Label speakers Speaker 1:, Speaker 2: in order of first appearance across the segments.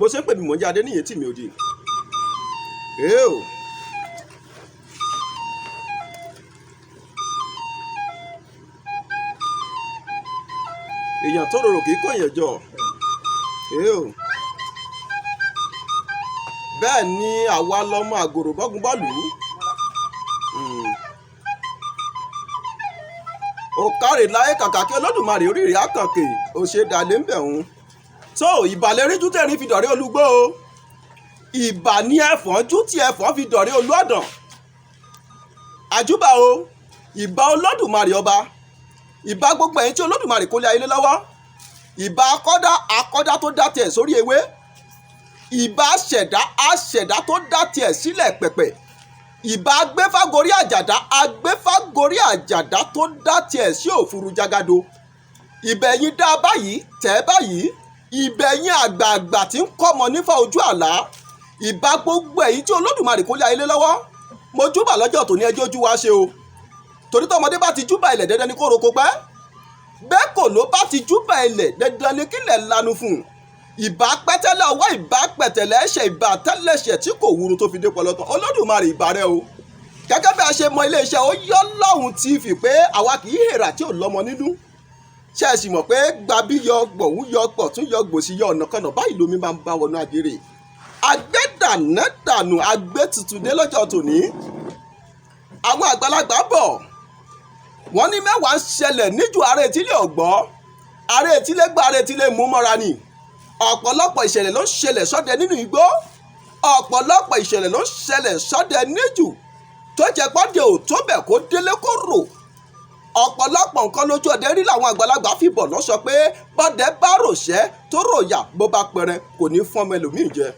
Speaker 1: bó ṣe ń pè mí mò ń jáde níyẹn tí mi ò di. èèyàn tó rorò kì í kóyàn jọ. bẹ́ẹ̀ ni àwa lọmọ àgòrò bọ́gun bọ́ọ̀lù. òkàrè láyé kàkà kí olódùmarè oríire àkànkè òṣèdàlẹ́ ń bẹ̀ wọ́n. tó ìbàlẹ̀ ríjú tẹ̀rín fi dọ̀rẹ́ olúgbó o. ìbà ní ẹ̀fọ́njú tí ẹ̀fọ́n fi dọ̀rẹ́ olúọ̀dàn. àjúbà o ìbà olódùmarè ọba. ìbà gbogbo ẹ̀yin tí olódùmarè kó lé ayé lọ́wọ́. ìbà akọ́dá tó dá tiẹ̀ sórí ewé. ìbà aṣẹ̀dá tó dá tiẹ̀ sílẹ̀ pẹ̀pẹ̀. ìbà agbéfágorí àjàdá tó dá tiẹ̀ sí òfurú jágado. ìbẹ̀yìn dá báyìí tẹ̀ báyìí. ìbẹ̀yìn àgbààgbà tí ń kọ́mọ nífà ojú àlá. ìbà gbogbo ẹ̀yin tí olódùmarè kó lé ayé lọ́wọ́. mo júbà lọ́jọ́ tòní ẹjọ́ ojú wa ṣe o. torí tọmọdé bá ti júbà ilẹ̀ dandan ni kó roko pẹ́. bẹ́ẹ̀ kò ló bá ti júbà ilẹ̀ dandan ni kílẹ̀ lanu fún un. ìbà pẹ́tẹ́lẹ̀ ọwọ́ ìbà pẹ̀tẹ̀lẹ̀ ẹ̀ṣẹ̀ ìbà tẹ́lẹ̀ṣẹ̀ tí kò wúru tó fi dé pọlọtọ olódùmarè ìbà rẹ o. gẹ́gẹ́ bí a ṣe mọ iléeṣẹ́ ó yọ lọ́hùn TV pé àwa kì í hèrà tí ò lọ́mọ nínú. ṣé ẹ sì mọ̀ pé gbàbí yọ gbọ̀wú yọ pọ̀ tún yọ gbòsí yọ ọ̀nà kanà báyìí lomi máa ń bá wọnú agere. agbẹ́dànádànù agbẹ́tutù dé lọ́jọ́ tòní. àwọn àgbàlagbà bọ̀ wọ́n ní mẹ́wàá ń ṣẹlẹ̀ níjù ààrẹ etílé ọ̀gbọ́ ààrẹ etílé gba ààrẹ etílé mú mọ́ra ni. ọ̀pọ̀lọpọ̀ ìṣẹ̀lẹ̀ ló ń ṣẹlẹ̀ sọ́dẹ nínú igbó. ọ̀pọ̀lọpọ̀ ìṣẹ̀lẹ̀ ló ń ṣẹlẹ̀ sọ́dẹ níjù tó jẹ́ pọ́dẹ ò tó bẹ̀ kó délé kó rò. ọ̀pọ̀lọpọ̀ nǹkan lójú ọdẹ rí làwọn àgbàlagbà fi bọ̀ lọ sọ pé bọ́dẹ bá ròṣẹ́ tó ròyà bó bá pẹrẹ kò ní fún ọmọ ẹlòmíì jẹ.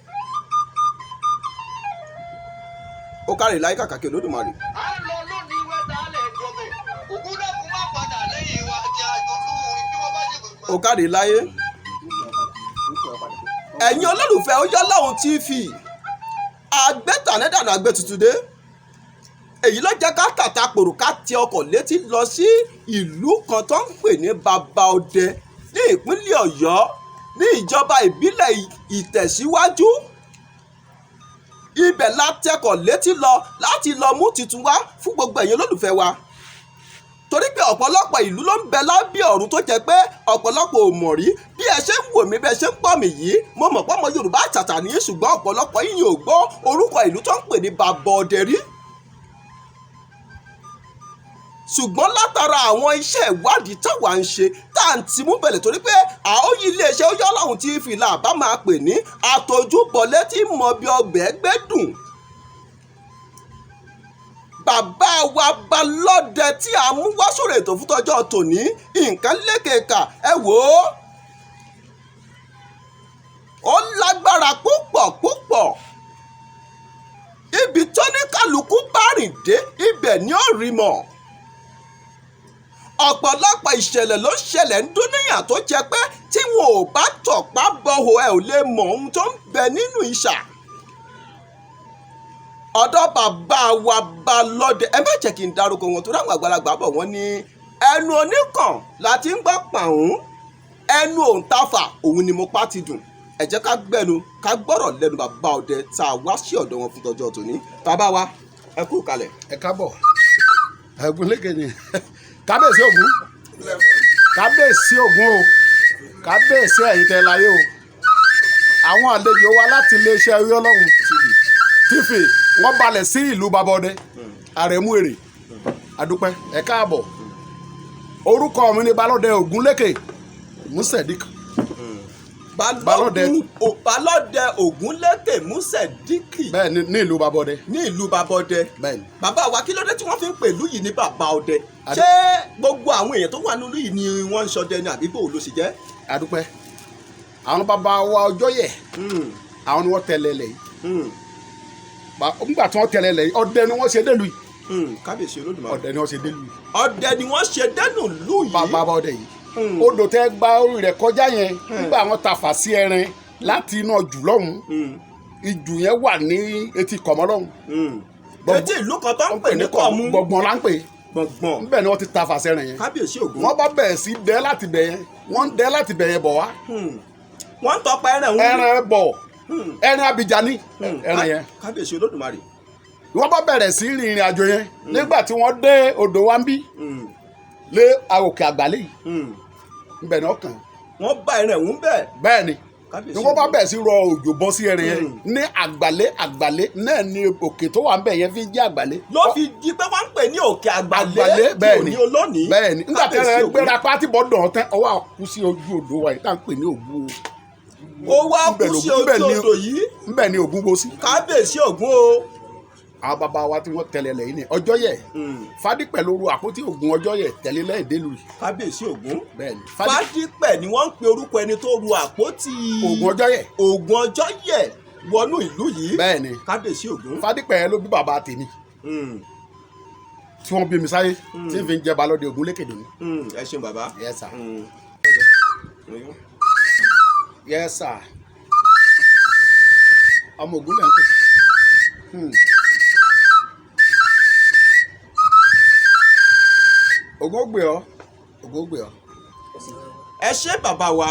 Speaker 1: ó kárí láyé kàkàkì olódùmarè. ó kárí láyé. ẹ̀yin olólùfẹ́ ó yọ lọ́hùn TV agbẹ́tànẹ́dànù agbẹ́tutù dé. èyí ló jẹ́ ká tàta pòrò ká ti ọkọ̀ létí lọ sí ìlú kan tó ń pè ní bàbá ọdẹ ní ìpínlẹ̀ ọ̀yọ́ ní ìjọba ìbílẹ̀ ìtẹ̀síwájú. ibẹ̀ la tẹkọ̀ létí lọ láti lọ mú titun wá fún gbogbo ẹ̀yin olólùfẹ́ wa. torí pé ọ̀pọ̀lọpọ̀ ìlú ló ń bẹ lábẹ́ ọ̀run tó jẹ́ pé ọ̀pọ̀lọpọ̀ ò mọ̀ rí bí ẹ ṣe ń wò mí bẹ́ẹ̀ ṣe ń pọ̀ mí yìí mo mọ̀ pé ọmọ yorùbá àtàtà ní ṣùgbọ́n ọ̀pọ̀lọpọ̀ yìí ò gbọ́ orúkọ ìlú tó ń pè ní bàbá ọdẹ rí. ṣùgbọ́n látara àwọn iṣẹ́ ìwádìí táwa ń ṣe tá à ń tìmú bẹ̀lẹ̀ torí pé àóyí iléeṣẹ́ ó yọ láwùn TV là bá máa pè ní àtọ́júbọ̀lẹ́ tí mọ̀ bí ọbẹ̀ gbẹ́ dùn. bàbá wa Balódé tí a mú wá sórí ètò fún tọjọ́ tòní nǹkan lékeka ẹ wò ó lágbára púpọ̀ púpọ̀. ibi tó ní kálukú bá rìn dé ibẹ̀ ni ó rí mọ̀. ọ̀pọ̀lọpọ̀ ìṣẹ̀lẹ̀ ló ṣẹlẹ̀ ń dúníyàn tó jẹ́ pé tí wọn ò bá tọ̀pá bọ̀hò ẹ ò lè mọ ohun tó ń bẹ nínú ìṣà. ọ̀dọ̀ bàbá wa Balódé ẹ má jẹ́ kí n dárúkọ wọn tó ráwọn àgbàlagbà bọ̀ wọ́n ní ẹnu oníkàn láti ń gbọ́ pàún ẹnu òǹtafà òun ni mo pa ti dùn. ẹ jẹ́ ká gbẹ́nu ká gbọ́rọ̀ lẹ́nu bàbá ọdẹ tá a wá sí ọ̀dọ̀ wọn fún tọjọ́ tòní. bàbá wa ẹ kú kalẹ̀.
Speaker 2: ẹ kábọ̀ ẹ̀gún lékè ni kábíyèsí ògún kábíyèsí ògún o kábíyèsí ẹ̀yin tẹ́ láyé o. àwọn àlejò wa láti iléeṣẹ́ Oyè Ọlọ́run TV wọ́n balẹ̀ sí ìlú bàbá ọdẹ àrẹ̀mú èrè àdúpẹ́ ẹ káàbọ̀. orúkọ mi ni Balódé Ògúnlékè Músẹ̀dík.
Speaker 1: Balódé Ògúnlékè Músẹ̀dík.
Speaker 2: bẹ́ẹ̀ ní ìlú bàbá ọdẹ.
Speaker 1: ní ìlú bàbá ọdẹ.
Speaker 2: bẹ́ẹ̀ ni.
Speaker 1: bàbá wa kí ló dé tí wọ́n fi ń pè ìlú yìí ní bàbá ọdẹ. ṣé gbogbo àwọn èèyàn tó wà nínú yìí ni wọ́n ń ṣọdẹ ní àbí bò ló ṣe jẹ́.
Speaker 2: àdúpẹ́ àwọn bàbá wa ọjọ́ yẹ àwọn ni wọ́n tẹ̀lé lẹ̀ yìí. nígbà tí wọ́n tẹ̀lé lẹ̀ yìí ọdẹ ni wọ́n ṣe délùú yìí.
Speaker 1: kábíyèsí olódùmarè.
Speaker 2: ọdẹ ni wọ́n ṣe délùú yìí.
Speaker 1: ọdẹ ni wọ́n ṣe dẹ́nu lù yìí.
Speaker 2: bàbá ọdẹ yìí. odò tẹ gba orí rẹ̀ kọjá yẹn nígbà wọn ta fà sí ẹrin láti inú ọjù lọ́hùn-ún ìjù yẹn wà ní etí kọ̀mọ́ lọ́hùn.
Speaker 1: etí ìlú kan tó ń pè ní kọ̀mú.
Speaker 2: gbọ̀ngbọ̀n là ń pè.
Speaker 1: gbọ̀ngbọ̀n.
Speaker 2: níbẹ̀ ni wọ́n ti ta fà sẹ́rin yẹn.
Speaker 1: kábíyèsí ògún.
Speaker 2: wọ́n bá bẹ̀rẹ̀ sí dẹ́ láti bẹ̀ yẹn wọ́n ń dẹ́ láti bẹ̀ yẹn bọ̀ wá.
Speaker 1: wọ́n ń tọpa ẹran òun.
Speaker 2: ẹran bọ̀ ẹran Abidjan ni ẹran yẹn.
Speaker 1: kábíyèsí olódùmarè.
Speaker 2: wọ́n bá bẹ̀rẹ̀ sí ìrìn àjò yẹn nígbà tí wọ́n dé odò wa ń bí lé òkè àgbálẹ̀ yìí ibẹ̀ náà kàn.
Speaker 1: wọ́n bá ẹran òun bẹ́ẹ̀.
Speaker 2: bẹ́ẹ̀ ni ni wọ́n bá bẹ̀rẹ̀ sí rọ òjò bọ́ sí ẹran yẹn ní àgbálẹ̀ náà ni òkè tó wà ń bẹ̀ yẹn fi jẹ́ àgbálẹ̀.
Speaker 1: ló fi di pé wọ́n ń pè ní òkè àgbálẹ̀ tí ò ní olónìí.
Speaker 2: bẹ́ẹ̀ ni nígbà tí ẹran gbéra pátí bọ́ dàn tán ọwọ́ àkú sí ojú odò wa yìí tá à ń pè ní Ògún o.
Speaker 1: ó wá kú sí ojú odò yìí.
Speaker 2: ńbẹ̀ ni Ògún bó sí.
Speaker 1: kábíyèsí Ògún o.
Speaker 2: àwọn bàbá wa tí wọ́n tẹ̀lé lẹ́yìn ní ọjọ́ yẹ Fádípẹ̀ lóru àpótí Ògún ọjọ́ yẹ tẹ̀lé lẹ́yìn délùú yìí.
Speaker 1: kábíyèsí Ògún.
Speaker 2: bẹ́ẹ̀ ni
Speaker 1: Fádípẹ̀ ni wọ́n ń pe orúkọ ẹni tó ru àpótí
Speaker 2: Ògún ọjọ́ yẹ.
Speaker 1: Ògún ọjọ́ yẹ wọnú ìlú yìí.
Speaker 2: bẹ́ẹ̀ ni
Speaker 1: kábíyèsí Ògún.
Speaker 2: Fádípẹ̀ yẹn ló bí bàbá tèmi tí wọ́n bí mi sáyé tí n fi ń jẹ balọ̀dẹ Ògún lékèdè ni.
Speaker 1: ẹ ṣeun bàbá.
Speaker 2: yes sir. yes sir. ọmọ Ògún lẹ́ ń pè. Ògún gbé ọ.
Speaker 1: ẹ ṣé bàbá wa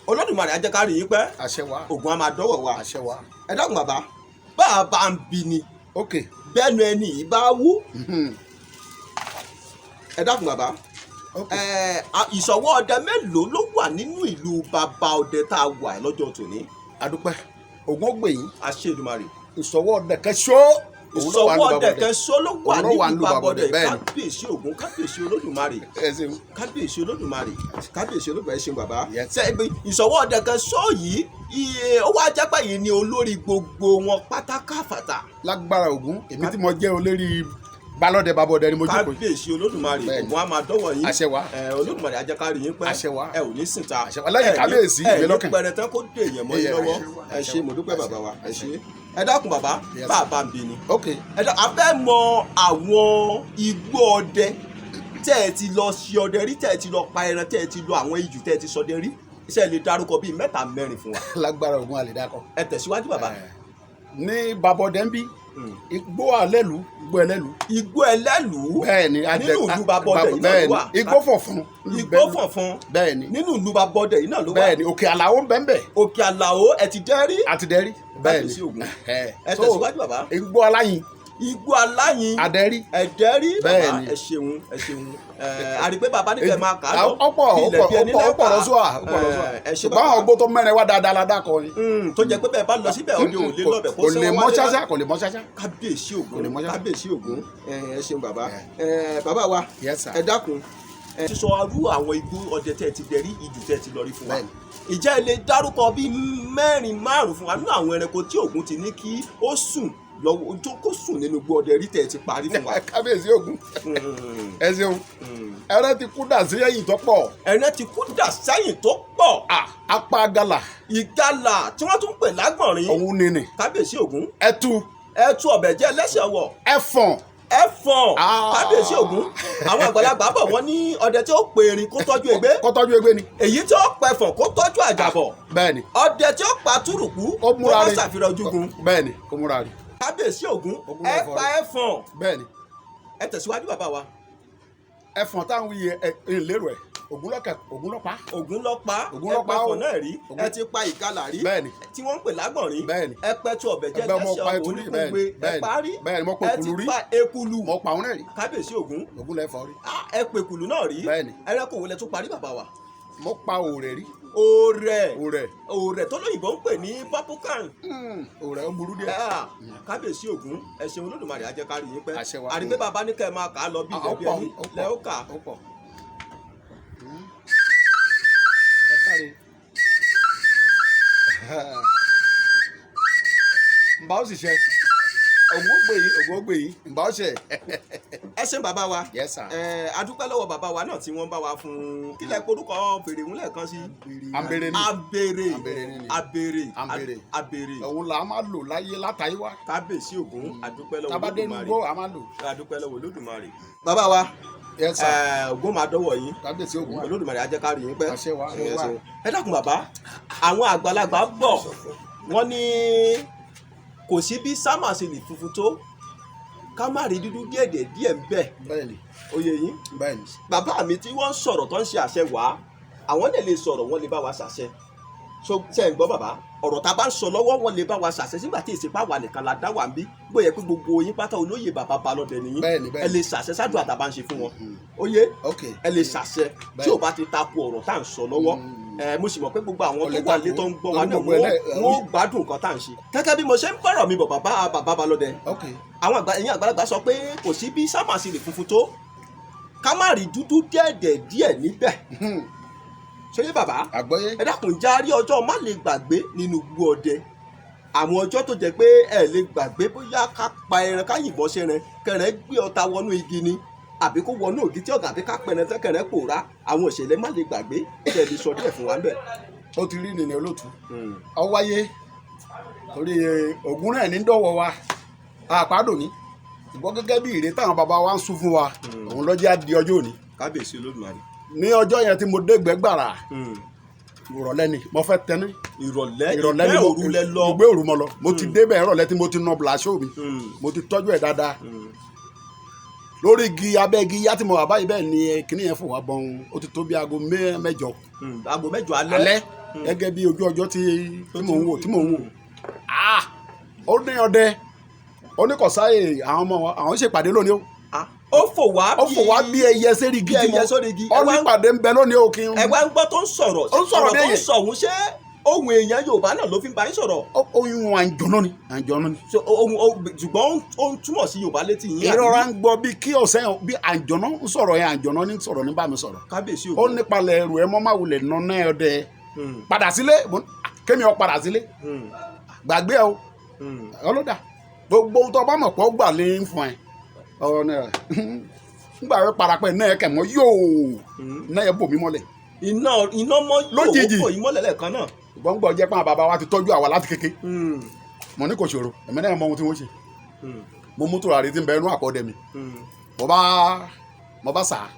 Speaker 1: Olódùmarè á jẹ́ ká rí yín pẹ́.
Speaker 2: àṣẹ wa.
Speaker 1: Ògún á máa dọ́wọ̀ wa.
Speaker 2: àṣẹ wa.
Speaker 1: ẹ dákun bàbá bá a bá ń bi ni
Speaker 2: ok.
Speaker 1: bẹ́ẹ̀nu ẹni yìí bá wú. ẹ dákun bàbá ìṣọwọ́ ọdẹ mélòó ló wà nínú ìlú bàbá ọdẹ tá a wà lọ́jọ́ tòní.
Speaker 2: adúpẹ́ Ògún gbè yín.
Speaker 1: àṣẹ Èdùmàrè.
Speaker 2: ìṣọwọ́ ọdẹ kẹsọ́.
Speaker 1: ìṣọwọ́ ọdẹ kẹsọ́ ló wà nínú bàbá ọdẹ
Speaker 2: bẹ́ẹ̀ ni.
Speaker 1: kábíyèsí Ògún kábíyèsí Olódùmarè. kábíyèsí Olódùmarè kábíyèsí Olódùmarè ṣe bàbá. ìṣọwọ́ ọdẹ kẹsọ́ yìí ó wá jẹ́ pé yìí ni olórí gbogbo wọn pátákáfàtà.
Speaker 2: lágbára Ògún èmi tí mo jẹ́ olórí balọ̀dẹ bàbá ọdẹ ni mo jókòó.
Speaker 1: kábíyèsí Olódùmarè Ògún á máa dọ́wọ́ yín.
Speaker 2: àṣẹ wa.
Speaker 1: Olódùmarè á jẹ́ ká rí yín pẹ́.
Speaker 2: àṣẹ wa.
Speaker 1: ẹ ò ní sìn ta.
Speaker 2: àṣẹ wa lẹ́yìn kábíyèsí ìwé lọ́kàn.
Speaker 1: ní pẹrẹtẹ kó dé èèyàn mọ́ yín lọ́wọ́. ẹ ṣé mo dúpẹ́ bàbá wa ẹ ṣé. ẹ dákun bàbá bàbá ń bi ni.
Speaker 2: ok.
Speaker 1: ẹ dákun a fẹ́ mọ àwọn igbó ọdẹ tẹ́ ẹ ti lọ ṣe ọdẹ rí tẹ́ ẹ ti lọ pa ẹran tẹ́ ẹ ti lọ àwọn ijù tẹ́ ẹ ti ṣọdẹ rí iṣẹ́ lè dárúkọ bíi 3 4 fún wa.
Speaker 2: lágbára Ògún àlè dákọ.
Speaker 1: ẹ tẹ̀síwájú bàbá.
Speaker 2: ní bàbá ọdẹ ń bí igbó àlẹ́lú igbó ẹlẹ́lú.
Speaker 1: igbó ẹlẹ́lú.
Speaker 2: bẹ́ẹ̀ni
Speaker 1: nínú ìlú bàbá ọdẹ yìí náà ló wà.
Speaker 2: igbó fọ̀fọ̀n.
Speaker 1: igbó fọ̀fọ̀n.
Speaker 2: bẹ́ẹ̀ni.
Speaker 1: nínú ìlú bàbá ọdẹ yìí náà ló wà.
Speaker 2: bẹ́ẹ̀ni òkè àlàó ń bẹ́ẹ̀ bẹ́ẹ̀.
Speaker 1: òkè àlàó ẹ ti dẹ́rí.
Speaker 2: àti dẹ́rí. bẹ́ẹ̀ni
Speaker 1: kábíyèsí Ògún. ẹ tẹ̀síwájú bàbá.
Speaker 2: igbó aláyin.
Speaker 1: igbó aláyin.
Speaker 2: àdẹ́rí.
Speaker 1: ẹ̀dẹ́rí.
Speaker 2: bẹ́ẹ̀ni.
Speaker 1: ẹ ṣeun ẹ ṣeun. àrígbé bàbá nígbà máa kà á lọ.
Speaker 2: ọ̀pọ̀ lọ́sọ̀ à. ṣùgbọ́n àwọn ọgbó tó mẹ́rin wá dáadáa la dákọ ni.
Speaker 1: tó jẹ́ pé bẹ́ẹ̀ bá lọ síbẹ̀ òde òun lé lọ́bẹ̀ kó sẹ́wọ́n wálé.
Speaker 2: kò lè mọ́ ṣáṣá.
Speaker 1: kábíyèsí Ògún kábíyèsí Ògún ẹ ṣeun bàbá. bàbá wa ẹ dákun ti sọ arú àwọn igbó ọdẹ tẹ́ ẹ ti dẹrí ijù tẹ́ ẹ ti lọ rí fún wa. ìjẹ́ ẹ lè dárúkọ bíi 4 5 fún wa nínú àwọn ẹranko tí Ògún ti ní kí ó sùn lọ́wọ́ ojú kó sùn nínú igbó ọdẹ rí tẹ́ ẹ ti parí fún wa.
Speaker 2: kábíyèsí Ògún ẹ ṣeun ẹran ti kú dà sẹ́yìn tó pọ̀.
Speaker 1: ẹran ti kú dà sẹ́yìn tó pọ̀.
Speaker 2: apá gala.
Speaker 1: ìgalà tí wọ́n tún pè lágbọ̀nrín.
Speaker 2: òun nìní.
Speaker 1: kábíyèsí Ògún.
Speaker 2: ẹtu
Speaker 1: ọbẹ̀ jẹ́ ẹlẹ́sẹ̀ wọ̀.
Speaker 2: ẹfọ̀n.
Speaker 1: kábíyèsí Ògún. àwọn àgbàlagbà bọ̀ wọ́n ní ọdẹ tí ó pè erin kó tọ́jú egbé.
Speaker 2: kó tọ́jú egbé ni.
Speaker 1: èyí tí ó pẹ̀fọ̀n kó tọ́jú àjàbọ̀.
Speaker 2: bẹ́ẹ̀ni.
Speaker 1: ọdẹ tí ó pa túrùkú kó má ṣàfihàn ojúgun.
Speaker 2: bẹ́ẹ̀ni kó múra rí.
Speaker 1: kábíyèsí Ògún ẹ pa ẹfọ̀n.
Speaker 2: bẹ́ẹ̀ni.
Speaker 1: ẹ tẹ̀síwájú bàbá wa.
Speaker 2: ẹfọ̀n táwọn iye ìlérò ẹ̀ Ògún lọ́pa.
Speaker 1: Ògún lọ́pa ẹ̀pẹ̀fọ̀n náà rí ẹ ti pa ìgalà rí.
Speaker 2: bẹ́ẹ̀ni.
Speaker 1: tí wọ́n ń pè lágbọ̀nrín.
Speaker 2: bẹ́ẹ̀ni.
Speaker 1: ẹ pẹ̀tù ọbẹ̀ jẹ́ lẹ́sẹ̀ olúkúgbe ẹ parí.
Speaker 2: bẹ́ẹ̀ni mo pa ekulu rí.
Speaker 1: ẹ ti pa ekulu.
Speaker 2: mo pa òun náà rí.
Speaker 1: kábíyèsí Ògún.
Speaker 2: Ògún lẹ́fọ̀ọ́ rí.
Speaker 1: ẹ pè ekulu náà rí.
Speaker 2: bẹ́ẹ̀ni.
Speaker 1: ẹranko wo lẹ tún parí bàbá wa.
Speaker 2: mo pa òòrẹ̀ rí.
Speaker 1: òòrẹ̀ tó lóyìnbó ń pè ní papukan.
Speaker 2: òòrẹ̀ ó burú díẹ̀.
Speaker 1: kábíyèsí Ògún ẹ ṣeun Olódùmarè á jẹ́ ká rí yín pẹ́.
Speaker 2: àṣẹ wa.
Speaker 1: àrígbé bàbá ní kẹ́ ẹ máa kà á lọ bí ìjẹ̀bi ẹni lẹ́ ó kà.
Speaker 2: ẹ káre. mbà ó sì ṣe. Ògún ó gbè yín mbà ó ṣe.
Speaker 1: ẹ ṣeun bàbá wa.
Speaker 2: yes sir.
Speaker 1: a dúpẹ́ lọ́wọ́ bàbá wa náà tí wọ́n bá wa fún un kílẹ̀ korúkọ fèrè ń lẹ́ẹ̀kan sí. abèrè.
Speaker 2: òun là á máa lò láyé látàyé wa.
Speaker 1: kábíyèsí Ògún a dúpẹ́ lọ́wọ́ Olódùmarè.
Speaker 2: tabadénugbó a máa lò.
Speaker 1: a dúpẹ́ lọ́wọ́ Olódùmarè. bàbá wa
Speaker 2: yes sir.
Speaker 1: Ògún máa dọ́wọ́ yín.
Speaker 2: kábíyèsí Ògún.
Speaker 1: Olódùmarè á jẹ́ ká rí yín pẹ́.
Speaker 2: àṣẹ wa.
Speaker 1: ẹ dákun bàbá àwọn àgbàlagbà bọ̀ wọ́n ní kò sí bí sámà ṣe lè funfun tó ká má rí dúdú díẹ̀ ń bẹ.
Speaker 2: bẹ́ẹ̀ni.
Speaker 1: oyè yín.
Speaker 2: bẹ́ẹ̀ni.
Speaker 1: bàbá mi tí wọ́n ń sọ̀rọ̀ tó ń ṣe àṣẹ wá àwọn lè sọ̀rọ̀ wọ́n lè bá wa ṣàṣẹ. ṣe ń gbọ́ bàbá ọ̀rọ̀ tá a bá ń sọ lọ́wọ́ wọn lè bá wa ṣàṣẹ sígbà tí ìsìnpá wa nìkan la dá wà ń bí bóyá pé gbogbo yín pátá olóyè bàbá Balódé nìyí ẹ lè ṣàṣẹ ṣáájú àtàbá ń ṣe fún wọn ó yé ẹ lè ṣàṣẹ tí ò bá ti tako ọ̀rọ̀ tá à ń sọ lọ́wọ́ mo sì mọ̀ pé gbogbo àwọn tó wà lé tó ń gbọ́ wa náà wọ́n gbádùn nǹkan tá à ń ṣe gẹ́gẹ́ bí mo ṣe ń bọ̀rọ̀ mi bọ̀ bàbá Balódé àwọn ẹ̀yin àgbàlagbà sọ pé kò sí bí sámàsì lè funfun tó ká má rí dúdú díẹ̀ níbẹ̀ ṣe yé bàbá ẹ dákun járí ọjọ́ má lè gbàgbé nínú igbó ọdẹ àwọn ọjọ́ tó jẹ́ pé ẹ lè gbàgbé bóyá ká pa ẹran ká yìnbọn ṣẹran kẹrẹ gbé ọta wọnú igi ni àbí kó wọnú ògì tí ọ̀gá àbí ká pẹrẹ tẹ kẹrẹ pòórá àwọn ìṣẹ̀lẹ̀ má lè gbàgbé ṣe lè sọ díẹ̀ fún wa bẹ́ẹ̀.
Speaker 2: ó ti rí nìyẹn olóòtú ọ wáyé torí ògùn náà ní dọ̀wọ́ wa àpádò ní ìbọn gẹ́gẹ́ bí ìrè táwọn bàbá wa ń sún fún wa òun lọ́jọ́ á di ọjọ́ òní.
Speaker 1: kábíyèsí Olódùmarè.
Speaker 2: ní ọjọ́ yẹn tí mo dégbẹ́ gbàrà ìrọ̀lẹ́ ni mo fẹ́ tẹ́ni.
Speaker 1: ìrọ̀lẹ́ ni òru lẹ lọ.
Speaker 2: ìgbé òru mọ lọ mo ti débẹ̀ ìrọ̀lẹ́ tí mo ti nà blasio mi mo ti tọ́jú ẹ̀ dáadáa lórí igi abẹ́ igi yá tí mo wà báyìí bẹ́ẹ̀ ni kíní yẹn fò wá bọ́n ó ti tó bí aago mẹ́jọ.
Speaker 1: aago mẹ́jọ alẹ́.
Speaker 2: gẹ́gẹ́ bí ojú ọjọ́ tí mò ń wò ó ní ọdẹ ó ní kọ̀sáyè àwọn ọmọ àwọn ṣèpàdé lónìí o.
Speaker 1: ó fò wá bí
Speaker 2: ẹyẹ sórí igi tí mo ọ ní ìpàdé ń bẹ lónìí o kí n.
Speaker 1: ẹ wá ń gbọ́ tó ń sọ̀rọ̀ ọ̀rọ̀ tó ń sọ òun ṣé ohun èèyàn Yorùbá náà ló fi ń bá yín sọ̀rọ̀.
Speaker 2: ohun àǹjọ̀nà ni.
Speaker 1: ṣùgbọ́n ó ń túmọ̀ sí Yorùbá létí yín.
Speaker 2: ìrora ń gbọ́ bí kí ọ̀sẹ̀ bí àǹjọ̀nà ń sọ̀rọ̀ yẹn àǹjọ̀nà ní sọ̀rọ̀ ní bá mi sọ̀rọ̀.
Speaker 1: kábíyèsí
Speaker 2: ó nípalẹ̀ ẹrù ẹ mọ́ máa wulẹ̀ nọ́nà ẹ̀ ọdẹ padà sílé kémi ọ padà sílé gbàgbé ẹ o ọlọ́dà gbogbo ohun tó bá mọ̀ pọ̀ gbà lé ń fún ẹ ọ̀rọ̀ náà ngbà wẹ́ parapẹ̀ náà kẹ̀ mọ́ yóò náà yẹ bò mí mọ́lẹ̀.
Speaker 1: iná mọ́ yóò bò yín mọ́lẹ̀ lẹ́ẹ̀kan náà.
Speaker 2: ìbọn gbọ́ jẹ́ pé àwọn bàbá wa ti tọ́jú àwa láti kéke mo ní kò ṣòro ẹ̀mí náà mọ ohun tí wọ́n ṣe mo mú tùràrí tí ń bẹ inú àkọọ́dẹ mi mo bá sà á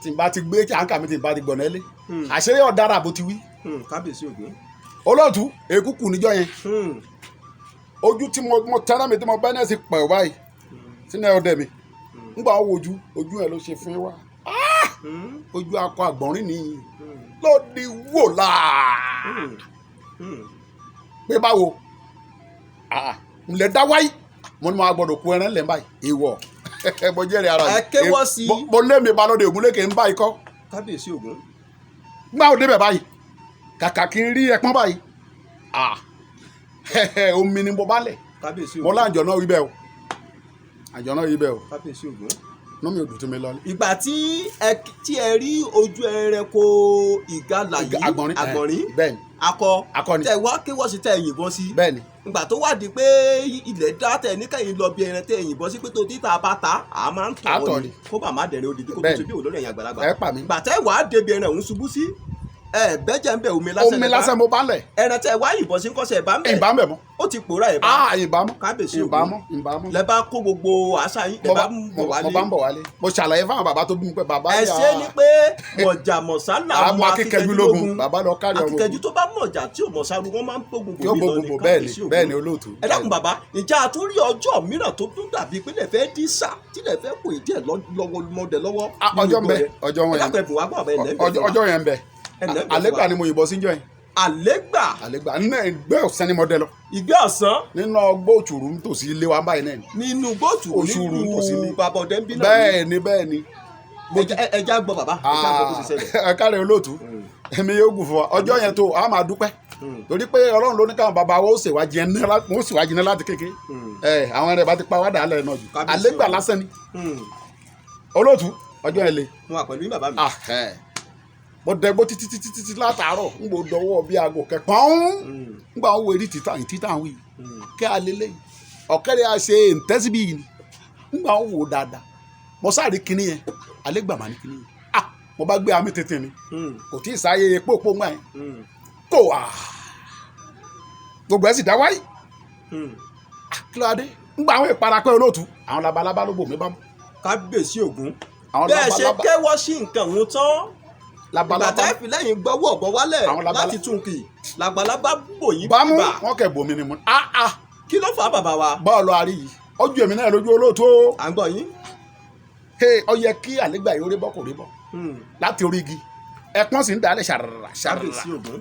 Speaker 2: tí n bá ti gbé àǹkà mi tí n bá ti gbọ̀nà ẹlé àṣírí ọ̀dára bó ti wí.
Speaker 1: kábíyèsí Ògún.
Speaker 2: olóòtú èkúkù níjọ́ yẹn ojú tí mo tẹ́lẹ̀ mi tí mo bẹ́ náà ti pẹ̀ báyìí sínú ọdẹ mi ngbà wo ojú ẹ ló ṣe fún wa ojú akọ àgbọ̀nrín ni ló di wò láà pé báwo ǹlẹ̀ dá wáyé mo ní ma gbọ́dọ̀ kú ẹran lẹ́ẹ̀ báyìí èèwọ̀ mo jẹ́rìí ara mi
Speaker 1: ẹ kéwọ́ sí i
Speaker 2: mo lé mi Balódé Ògúnlékè ń báyìí kọ́
Speaker 1: kábíyèsí Ògún
Speaker 2: ngbà wo débẹ̀ báyìí kàkà kí n rí ẹpọ́n báyìí omi ni mo bá lẹ̀ mo láǹjọ náà wí bẹ́ẹ̀ o àjọ náà yí bẹ́ẹ̀ o.
Speaker 1: kábíyèsí Ògún.
Speaker 2: inú mi ò dùn tó mi lọ.
Speaker 1: ìgbà tí ẹ rí ojú ẹranko ìgalà yìí àgbọ̀nrín
Speaker 2: bẹ́ẹ̀ni
Speaker 1: akọ tẹ wá kí wọ́n sì tẹ yìnbọn sí.
Speaker 2: bẹ́ẹ̀ni.
Speaker 1: ìgbà tó wá di pé ilẹ̀ dá tẹ ní kẹ́yìn lọ bí ẹran tẹ yìnbọn sí pé tó títà bá ta à máa ń tọ̀ ni kó bàmá dẹ̀rẹ̀ odidi kó tó ṣe bí olórí ẹ̀yìn àgbàlagbà.
Speaker 2: ẹ pa mi.
Speaker 1: ìgbà tẹ wàá débi ẹran òun ṣubú sí bẹ́jẹ̀ ń bẹ omi
Speaker 2: lásán mo bá lẹ̀.
Speaker 1: ẹran tẹ wá yìnbọn sí kọ́sẹ̀ ìbá ń bẹ̀.
Speaker 2: ìbá ń bẹ̀ mọ́.
Speaker 1: ó ti pòórá ìbá.
Speaker 2: ìbámu
Speaker 1: kábíyèsí
Speaker 2: ìbámu.
Speaker 1: lẹ bá kó gbogbo àṣà yín lẹ bá ń bọ̀ wálé.
Speaker 2: mo bá ń bọ̀ wálé. mo ṣàlàyé fáwọn bàbá tó bí mi pé bàbá
Speaker 1: yà. ẹ ṣe ni pé mọ̀jà mọ̀sálà mọ akíkẹ́jú lógun.
Speaker 2: bàbá lọ kárí ọmọ ogun.
Speaker 1: akíkẹ́jú tó bá mọ̀jà tí ò mọ̀sálù wọn máa ń gbógun
Speaker 2: bò mí lọ ní kábíyèsí Ògún. bẹ́ẹ̀ni olóòtú.
Speaker 1: ẹ dákun bàbá ìjà àtúrí ọjọ́ mìíràn tó tún dàbí pé lè fẹ́ dí sà tí lè fẹ́ kó ìdí ẹ̀ lọ́wọ́ mọ́dẹ lọ́wọ́.
Speaker 2: ọjọ́ yẹn ń bẹ alegba ni mo yìnbọn sí njọ yẹn.
Speaker 1: alegba
Speaker 2: nínú ìgbẹ́ ọ̀sán ni mo dẹ lọ.
Speaker 1: ìgbẹ́ ọ̀sán.
Speaker 2: nínú ọgbọ́ òtúrú nítòsí ilé wa báyìí náà.
Speaker 1: nínú gbọ́ òtúrú nínú bàbá ọ̀dẹ́ ń bí náà.
Speaker 2: bẹ́ẹ̀ni.
Speaker 1: ẹja gbọ́ bàbá ẹja gbọ́ bó ṣe ṣẹlẹ̀.
Speaker 2: ẹ káre olóòtú èmi yóò gùn fún wa ọjọ́ yẹn tó a máa dúpẹ́ torí pé Ọlọ́run ló ní káwọn bàbá wa ó ṣèwádìí iná láti kéke àwọn ẹrẹ bá ti pa wádà alẹ́ náà jù alegba lásán ni olóòtú ọjọ́ yẹn le.
Speaker 1: mo wà pẹ̀lú yín bàbá mi.
Speaker 2: mo dẹgbó títí látàárọ̀ n bò dọwọ́ bí aago kẹpọ́n n gbà wọ́n wẹ̀rí títà wí kí a lélẹ̀ ọ̀kẹ́rẹ́ a ṣe ntẹ́síbí yìí n gbà wọ́n wò dáadáa mo sáré kinní yẹn alegba mà ní kinní yẹn mo bá gbé àmì tètè ni kò tí ì sáyé pòpò ńgbà yẹn kò gbogbo ẹ̀ sì dá wáyé kí ló dé n gbà wọ́n ìparapẹ́ olóòtú àwọn labalábá ló bò mí bá mọ́.
Speaker 1: kábíyèsí Ògún bẹ́ẹ̀ ṣe kẹ́wọ́ sí nǹkan òun tán labalábá ìfi lẹ́yìn gbọ́wọ́ ọ̀bọ wálẹ̀ láti tún kì labalábá bò yín bá.
Speaker 2: bámú wọn kẹ bomi ni mo.
Speaker 1: kí ló fà á bàbá wa.
Speaker 2: bọ́ọ̀lù àrí yìí ọjọ́ èmi náà lójú olóòtú.
Speaker 1: à ń gbọ́ yín.
Speaker 2: ó yẹ kí alegba yìí ó rí bọ́ kò rí bọ́ láti orí igi ẹ̀pọ́n sì ń dalẹ̀ ṣàràrà.
Speaker 1: kábíyèsí Ògún.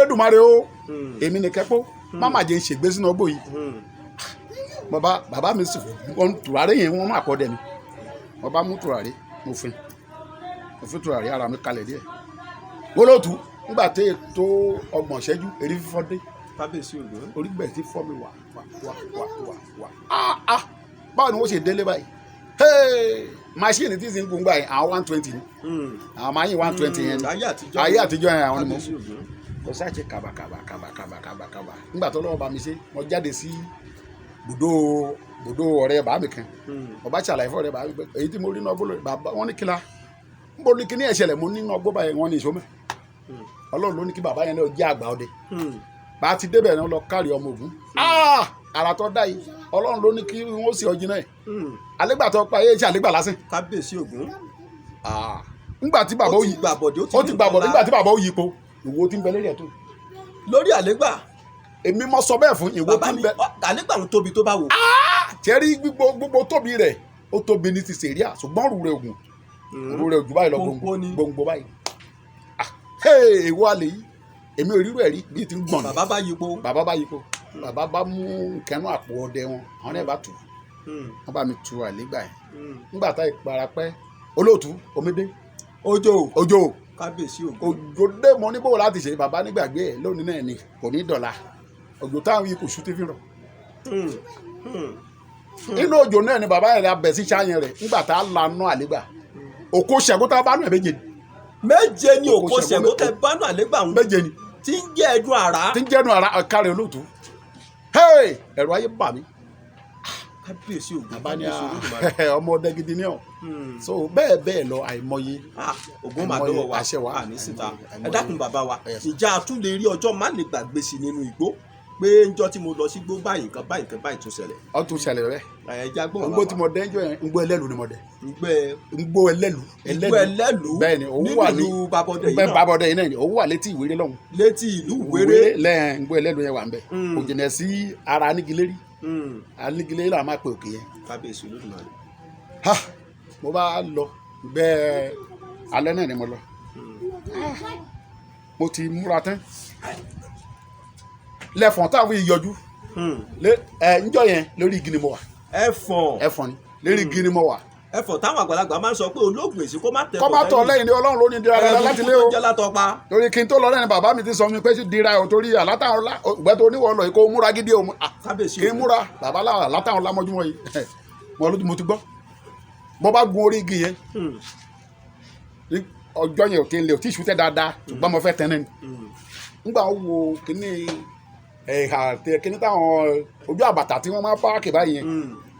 Speaker 2: Elédùmarè o èmi ní kẹ́pọ́ má má jẹ́ ń ṣègbé sínú ọgbó yìí bàbá mi sì wọ́n tùràrí yẹn wọ́n má kọ́ dẹ̀ mi wọ́n bá mú tùràrí mo fin tùràrí ara mi kalẹ̀ díẹ̀ wọ́n ló tù nígbà tí ètò 30 ìṣẹ́jú èrí fífọ́ dé
Speaker 1: kábíyèsí ògbó
Speaker 2: orí bẹ̀rẹ̀ sí fọ́ mi wà báwo ni wọ́n ṣe délé báyìí máṣíìnì tí sì ń gbóngbà yẹn àwọn 120 ni àwọn máa yín 120 yẹn ni ayé àtijọ́ yẹn àwọn ni mo kò sáàṣe kàbàkàbà nígbà tó lọ́wọ́ bá mi ṣe mo jáde sí bùdó ọ̀rẹ́ bàá mi kan ọba ṣàlàyé fún ọ̀rẹ́ bàá mi pé èyí tí mo rí náà gbọ́dọ̀ bàbá wọn ní kíla ń bọ́ ní kíní ẹ̀ṣẹ̀lẹ̀ mo ní náà gbọ́ báyẹn wọn ní ìṣó mẹ́ Ọlọ́run ló ní kí bàbá yẹn náà jẹ́ àgbà ọdẹ bá a ti débẹ̀ náà lọ kárí ọmọ Ògún ara tó dá yìí Ọlọ́run ló ní kí wọ́n sì ọjìn náà alégbà tó pa ayé iṣẹ́ alégbà lásán
Speaker 1: kábíyèsí Ògún
Speaker 2: nígbà tí bàbá ó yí ó ti gbàbọ̀dé nígbà tí bàbá ó yí po ìwo tí ń bẹ lórí ẹ̀ tó
Speaker 1: lórí àlégbà
Speaker 2: èmi mọ sọ bẹ́ẹ̀ fún ìwo tí ń bẹ
Speaker 1: àlégbà ń tóbi tó bá wò
Speaker 2: tẹ́rí gbogbo tóbi rẹ̀ ó tóbi ní ti sèríà ṣùgbọ́n rú rẹ̀ Ògún rú rẹ̀ Ògún báyìí lọ gbòǹgbò báyìí èwo àlè yìí èmi ò rírú ẹ̀ rí bíi ti ń gbọ̀n
Speaker 1: bàbá bá yípo
Speaker 2: bàbá bá mú kẹnu àpò ọdẹ wọn àwọn náà bá tù wọn bá mi tu àlégbà yẹn nígbà tá ìpara pẹ́ olóòtú omidé òjò
Speaker 1: kábíyèsí Ògún
Speaker 2: òjò dé mọ níbò láti ṣe bàbá nígbàgbé ẹ lónìí náà ni kò ní dọ̀la òjò táwọn yìí kò ṣú tí fi rọ inú òjò náà ni bàbá yẹn abẹ sí ṣáyẹn rẹ nígbà tá a lanu àlégbà òkò ṣẹ̀gó tá a bá nù ẹ̀
Speaker 1: méje ni òkò ṣẹ̀gó tẹ bá nù àlégbà ń
Speaker 2: méje ni
Speaker 1: tí ń jẹ́ ẹdun àrá
Speaker 2: kárí olóòtú ẹ̀rọ ayé bà mí
Speaker 1: kábíyèsí Ògún
Speaker 2: bàbá ní ọmọ ọdẹ gidi ní ọ so bẹ́ẹ̀ lọ àìmọye
Speaker 1: Ògún máa dọ́wọ́ wa àní síta ẹ dákun bàbá wa ìjà tún lè rí ọjọ́ má lè gbàgbé sí nínú igbó pé njọ́ tí mo lọ sí igbó báyìí nǹkan báyìí tún ṣẹlẹ̀.
Speaker 2: ọ tún ṣẹlẹ̀ rẹ
Speaker 1: ẹja gbọ́n
Speaker 2: ngbó tí mo dẹ́ njọ́ yẹn ngbó ẹlẹ́lu ni mo dẹ́. ngbó ẹlẹ́lu bẹ́ẹ̀ ni òun wà ní babọdẹ yìí náà òun wà létí ìwéré lọ́hùn.
Speaker 1: létí ìlú ìwéré
Speaker 2: lẹ́yìn ngbó ẹlẹ́lu yẹn wà ń bẹ̀ kò jìnnà sí ara anigilérí anigilérí làwọn máa pe òkè yẹn.
Speaker 1: kábíyèsí Olódùmarè.
Speaker 2: mo bá lọ bẹ́ẹ̀ alẹ́ náà ni mo lọ mo ti múra tán lẹ́fọ̀n táwọn ìyọjú njọ́ yẹn lórí igi ni mo wà. ẹ̀fọ̀n ni lórí igi ni mo wà.
Speaker 1: ẹ̀fọ̀n táwọn àgbàlagbà máa ń sọ pé olóògùn èsì kó má tẹ̀
Speaker 2: kọ́ bá tọ̀ lẹ́yìn ni Ọlọ́run ló ní dira rẹ̀ láti lé o torí kí n tó lọ lẹ́yìn bàbá mi ti sọ mi pé sí dira o torí àlátàwọn la ìgbẹ́ tó níwọ̀ lọ kó múra gidi o kí n múra bàbá la àlátàwọn la mọ́júmọ́ yìí mo ti gbọ́ mo bá gun orí igi yẹn ọjọ́ yẹn ò tí ń lè ò tí ì ṣútẹ́ dáadáa ṣùgbọ́n mo fẹ́ tẹ́ náà nígbà wo kíní kíní táwọn ojú àbàtà tí wọ́n máa páàkì báyìí yẹn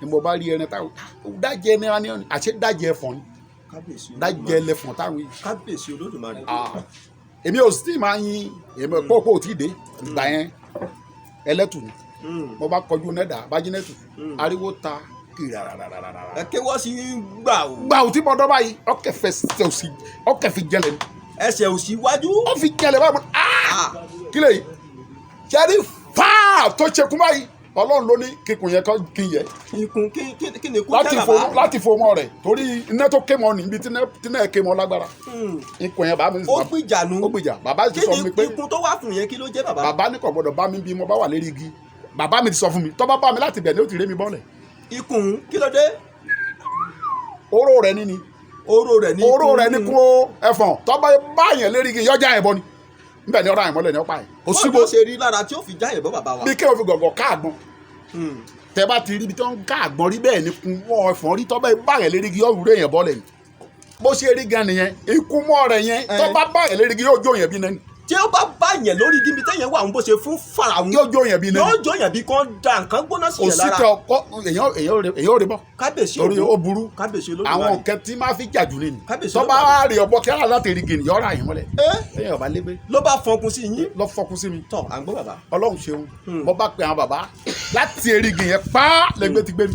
Speaker 2: ni mo bá rí ẹran táwọn dájẹ́ ní wọn ni àṣẹ dájẹ́ ẹ̀fọn ni dájẹ́ ẹlẹ́fọn táwọn yìí.
Speaker 1: kábíyèsí Olódùmarè.
Speaker 2: èmi ò sì máa yin èmi pọ́pọ́ ò tí ì dé ìgbà yẹn ẹlẹ́tù ni mo bá kọjú nẹ́dà bájínẹ́tù ariwo ta kìrìràràràrà.
Speaker 1: ẹ kéwọ́ sí gbàù.
Speaker 2: gbàù tí mo dọ́ báyìí ọkẹ́ fi jẹlẹ̀ ni.
Speaker 1: ẹsẹ̀ òsì wájú.
Speaker 2: ó fi jẹlẹ̀ báyìí kílẹ̀ yìí jẹ́rí fáà tó ṣekú báyìí Ọlọ́run ló ní kíkùn yẹn kí n yẹ.
Speaker 1: ikùn kí ni kú tẹ́lẹ̀ bá.
Speaker 2: láti fo mọ́ rẹ̀ torí iná tó ké mọ́ ni ibi tí náà ké mọ́ lágbára. ikùn yẹn bàbá mi.
Speaker 1: ó gbìjà nu.
Speaker 2: ó gbìjà bàbá ti sọ fún mi pé.
Speaker 1: ikùn tó wà fún yẹn kí ló jẹ́ bàbá.
Speaker 2: bàbá ní kò gbọdọ̀ bá mi bí mo bá wà lérí igi bàbá mi ti sọ fún mi tó bá bá mi láti bẹ̀ ni ó ti ré mi bọ́lẹ̀.
Speaker 1: ikùn kí ló dé.
Speaker 2: oró rẹ̀ ní ni. oró rẹ̀ ní kún ẹ̀fọ̀n tó bá yẹn lérí igi yọjá ẹ̀ bọ́ ni nbẹ ni ọ̀rọ̀ àìmọ́lẹ̀ ni ọ̀pá yẹn.
Speaker 1: òsínbó ṣe rí lára tí ó fi já ìbọn bàbá wa.
Speaker 2: bí kéwọn fi gọ̀gọ̀ káàgbọ́n tẹ bá ti rí ibi tí wọ́n ń káàgbọ́n rí bẹ́ẹ̀ ni kun wọ́n ẹ̀fọn rí tọ́bẹ̀ báyẹn lérí igi ọ̀rùn rẹ̀ yẹn bọ́lẹ̀ yìí bó ṣe rí gan nìyẹn ikú mọ́ rẹ̀ yẹn tọ́ba báyẹn lérí igi yóò jó yẹn bí náà.
Speaker 1: tí ó bá bá yẹn lórí igi mi tẹ́yẹn wà ń bó ṣe fún faraun.
Speaker 2: yóò jó yẹn bí náà.
Speaker 1: yóò jó yẹn bí kan da nǹkan gbóná sí yẹn lára.
Speaker 2: òsì tẹ ọkọ èyàn ò rí bọ.
Speaker 1: kábíyèsí
Speaker 2: torí ó burú.
Speaker 1: kábíyèsí Olódùmarè.
Speaker 2: àwọn nǹkan tí máa fi jàjù nínú.
Speaker 1: kábíyèsí
Speaker 2: Olódùmarè. tọ́ba rí ọ̀bọ kí ara láti rí gènì yọ̀ọ́ra yẹn mọ́lẹ̀. ẹ̀yìn ọba lébé.
Speaker 1: ló bá fọkun sí yín.
Speaker 2: lọ fọkun sí mi.
Speaker 1: tọ à ń gbọ́ bàbá.
Speaker 2: Ọlọ́run ṣeun. mo bá pe àwọn bàbá láti erigi yẹn pa lẹ́gbẹ́ ti gbé mi.